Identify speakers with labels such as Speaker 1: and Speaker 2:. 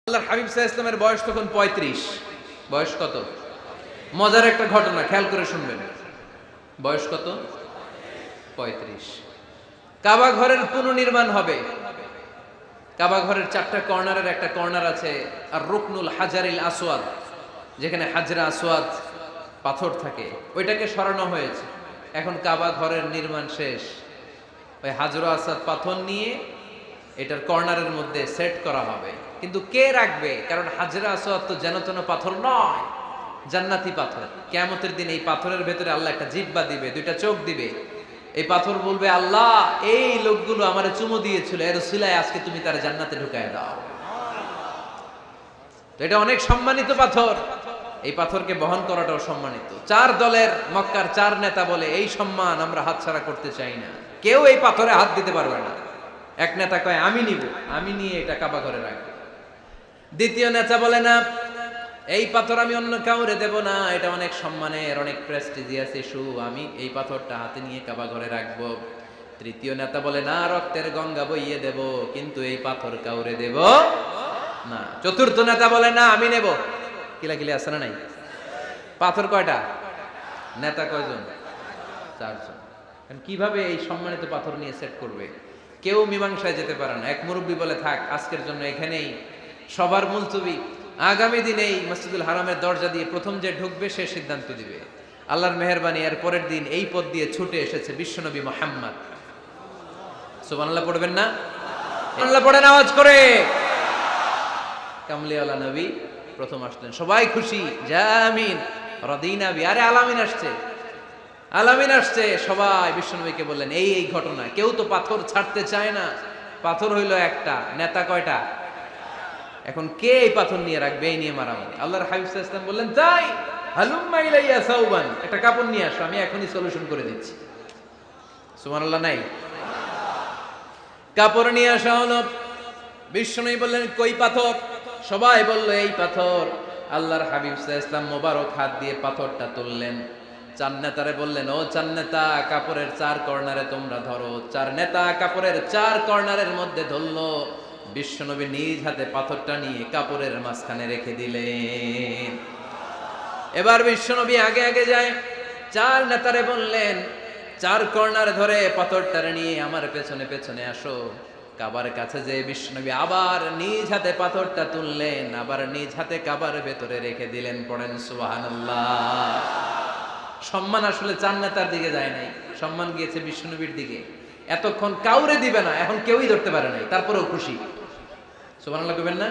Speaker 1: আল্লাহর হাবিব সাল্লাল্লাহু আলাইহি ওয়াসাল্লামের বয়স তখন ৩৫। বয়স কত? মজার একটা ঘটনা খেয়াল করে শুনবেন। বয়স কত? ৩৫। কাবা ঘরের পুনর্নির্মাণ হবে। কাবা ঘরের ৪টা কর্নারের একটা কর্নার আছে আর রুকনুল হাজারিল আসওয়াদ, যেখানে হাজরা আসওয়াদ পাথর থাকে, ওইটাকে সরানো হয়েছে। এখন কাবা ঘরের নির্মাণ শেষ। ওই হাজরা আসওয়াদ পাথর নিয়ে এটার কর্নারের মধ্যে সেট করা হবে। কিন্তু কে রাখবে? কারণ হাজরা আসওয়াদ তো যেন তেন পাথর নয়, জান্নাতি পাথর। কিয়ামতের দিন এই পাথরের ভেতরে আল্লাহ একটা জিহ্বা দিবে, দুইটা চোখ দিবে। এই পাথর বলবে, আল্লাহ এই লোকগুলো আমারে চুমো দিয়েছিল, এর উসিলায় আজকে তুমি তার জান্নাতে ঢুকায় দাও। তো এটা অনেক সম্মানিত পাথর, এই পাথরকে বহন করাটাও সম্মানিত। 4 দলের মক্কার 4 নেতা বলে, এই সম্মান আমরা হাতছাড়া করতে চাই না, কেউ এই পাথরে হাত দিতে পারবে না। এক নেতা কয়, আমি নিব, আমি নিয়ে এটা কাবা ঘরে রাখবো। দ্বিতীয় নেতা বলে, না, এই পাথর আমি অন্য কাউরে দেব না, এটা অনেক সম্মানের, অনেক প্রেস্টিজিয়াস ইস্যু, আমি এই পাথরটা হাতে নিয়ে কাবা ঘরে রাখবো। তৃতীয় নেতা বলে, না, রক্তের গঙ্গা বইয়ে দেব, কিন্তু এই পাথর কাউরে দেব না। চতুর্থ নেতা বলে, না, আমি নেব। কিলাকিলি আছে না নাই? পাথর কয়টা? নেতা কয়জন? 4 জন। কিভাবে এই সম্মানিত পাথর নিয়ে সেট করবে? কেউ মীমাংসায় যেতে পারে না। এক মুরব্বী বলে, থাক, আজকের জন্য এখানেই সবার মুলতবি, আগামী দিনে এই মসজিদুল হারামের দরজা দিয়ে প্রথম যে ঢুকবে সে সিদ্ধান্ত দিবে। আল্লাহর মেহেরবানি, এর পরের দিন এই পথ দিয়ে ছুটে এসেছে বিশ্বনবী মুহাম্মদ। সুবহানাল্লাহ পড়বেন না? সুবহানাল্লাহ পড়েন আওয়াজ করে। কামলিওয়ালা নবী প্রথম আসলেন, সবাই খুশি, জামিন রাদিনা বি। আরে আলামিন আসছে, আলামিন আসছে। সবাই বিশ্বনবীকে বললেন, এই এই ঘটনা। কেউ তো পাথর ছাড়তে চায় না। পাথর হইল একটা, নেতা কয়টা? এখন কে এই পাথর নিয়ে রাখবে? এই নিয়ে মারামারি। আল্লাহর হাবিব সাল্লাল্লাহু আলাইহি ওয়াসাল্লাম বললেন, তাই হালুম্মা ইলাইয়া সাউবান, একটা কাপড় নিয়ে আসো, আমি এখনই সলিউশন করে দিচ্ছি। সুবহানাল্লাহ নাই? কাপড় নিয়ে আসা হলো। বিশ্বনবী বললেন, কই পাথর? সবাই বলল, এই পাথর। আল্লাহর হাবিব সাল্লাল্লাহু আলাইহি ওয়াসাল্লাম মোবারক হাত দিয়ে পাথরটা তুললেন। 4 নেতারে বললেন, ও 4 নেতা, কাপড়ের 4 কর্নারে তোমরা ধরো। 4 নেতা কাপড়ের 4 কর্নারের মধ্যে ধরলো। বিশ্বনবী নিজ হাতে পাথরটা নিয়ে কাপড়ের মাঝখানে রেখে দিলেন। এবার বিশ্বনবী আগে আগে যায়। 4 নেতারে বললেন, 4 কর্নার ধরে পাথরটারে নিয়ে আমার পেছনে পেছনে আসো। কাবার কাছে যে বিশ্বনবী আবার নিজ হাতে পাথরটা তুললেন, আবার নিজ হাতে কাবার ভেতরে রেখে দিলেন। পড়েন সুবহানাল্লাহ। সম্মান আসলে 4 নেতার দিকে যায় নাই, সম্মান গিয়েছে বিশ্বনবীর দিকে। এতক্ষণ কাউরে দিবে না, এখন কেউই ধরতে পারে নাই, তারপরেও খুশি। সুবহানাল্লাহ কইবেন না?